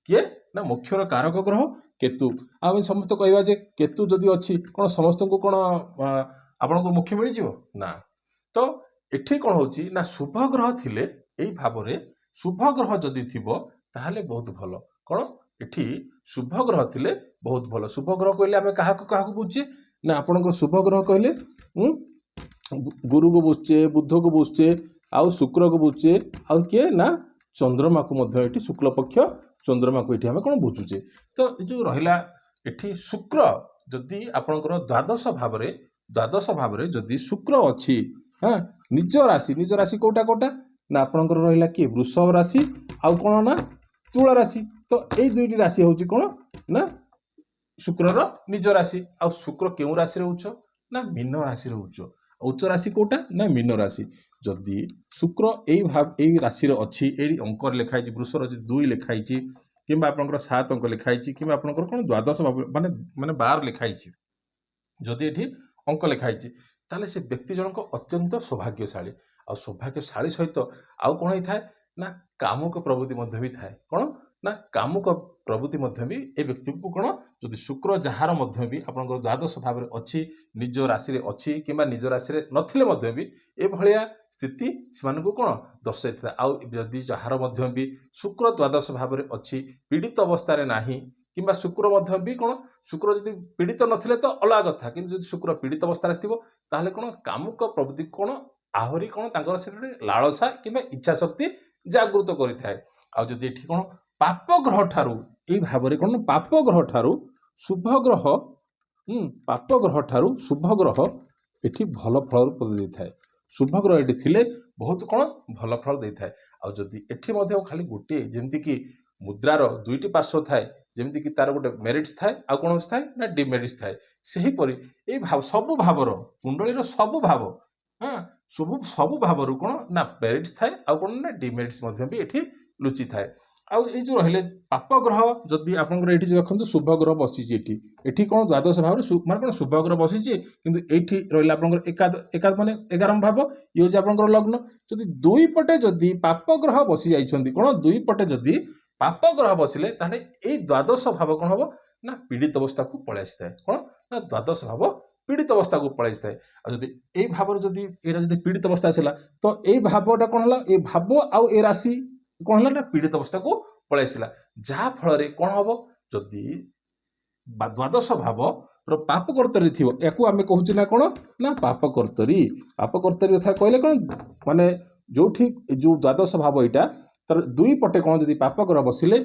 किए ना मोक्षर कारक ग्रह केतु आम समस्त कहवा जे केतु जदि अच्छी कौन समस्त को कौन आपण को मोक्ष मिल जीव ना तो एठी कौन होची ना शुभ ग्रह थिले एई भाव रे शुभ ग्रह जदि थिबो ताहले बहुत भलो कौन एठी शुभ ग्रह थिले बहुत भलो शुभ ग्रह कहले आमे काहाकु काहाकु बुझे ना आपणकर शुभ ग्रह कहले गुरु को बुझे बुध को बुझे आउ शुक्र को बुझे आउ किए ना चंद्रमा को मध्य एठी शुक्ल पक्ष चंद्रमा को एठी आमे कोन बुझुचे तो जो रहिला एठी शुक्र जदि आपणकर द्वादश भाव रे जदि शुक्र अछि हाँ निज राशि कोटा कोटा ना आपणकर रहिला कि वृषभ राशि आउ कोन ना तुला राशि तो एई दुईटी राशि होची कोन ना शुक्रर निज राशि आ शुक्र केउ राशि रे उच्च ना मीन राशि रे उच्च राशि कोटा ना मीन राशि जदि शुक्र एई राशि रे अछि एई अंक लिखाई छि वृषर जदि 2 लिखाई छि किंबा आपनकर 7 अंक लिखाई छि किंबा आपनकर कोन द्वादश माने 12 लिखाई छि जदि एठी अंक लिखाई छि ताले से व्यक्ति जनक अत्यंत सौभाग्यशाली आ सौभाग्यशाली सहित आउ कोन होई थाए ना कामुक प्रवृत्ति मध्य भी थाए कोन ना कामुक प्रवृत्ति मध्य भी ए व्यक्ति को कोन जदि शुक्र जहार मध्य भी आपनकर द्वादश भाव रे अछि निज राशि रे अछि किंबा निज राशि रे नथिले मध्य भी ए भलिया स्थिति सेमान को कोन दर्शाइथा आ जदि जहार मध्य भी शुक्र द्वादश भाव रे अछि पीड़ित अवस्था रे नाही किंबा शुक्र मध्य भी कोन शुक्र जदि पीड़ित नथिले तो अलग कथा किंतु जदि शुक्र पीड़ित अवस्था रे थिबो ताहले कोन कामुक प्रवृत्ति कोन आहुरी कोन तांकर से लालसा किंबा इच्छा शक्ति जागृत करि थाए आ जदि एठी कोन पाप ग्रह ठारू एई भाव रे कोन पाप ग्रह ठारू शुभ ग्रह शुभ ग्रह एठी भल फल दे थाए शुभ ग्रह एठी थिले बहुत कोन भल फल दे थाए आ जदि एठी मध्य खाली गोटे जेमति कि मुद्रार दुईटी पार्श्व थाए जेमति कि तार गोटे मेरिट्स थाए आ कोन थाए ना डिमेरिट्स थाए सही परि एई भाव सब भावर कुंडलीर सब भाव हां सब भावरु कोन ना मेरिट्स थाए आ कोन ना डिमेरिट्स मध्य भी एठी लुचि थाए आउ ए जो रहिले पाप ग्रह जदि आपनकर एठी देखंतु शुभ ग्रह बसिछि एठी कोन द्वादश भाव रे माने कोन शुभ ग्रह बसिछि किंतु एठी रहिले आपनकर एकाद माने 11 भाव यो जे आपनकर लग्न जदि दुई पटे जदि पाप ग्रह बसि जाइछंती कोन दुई पटे जदि पाप ग्रह बसिले ताने ए द्वादश भाव कोन हबो ना पीड़ित अवस्था को पळै आस्ताय कोन ना द्वादश भाव पीड़ित अवस्था को पळै आस्ताय आ जदि ए भाव जदि एरा जदि पीड़ित अवस्था आसिला तो ए भावटा कोन हला ए भाव आउ ए राशि कौन है ना पीड़ित अवस्था को पलैसिला जहा फल कौन हम जदि द्वादश भाव पाप कर्तरी थी या आम कहूँ ना कौन ना पाप कर्तरी कथा कहले कौन माने जो ठीक जो द्वादश भाव यहाँ तार दुई पटे कौन जदि पाप ग्रह बसिले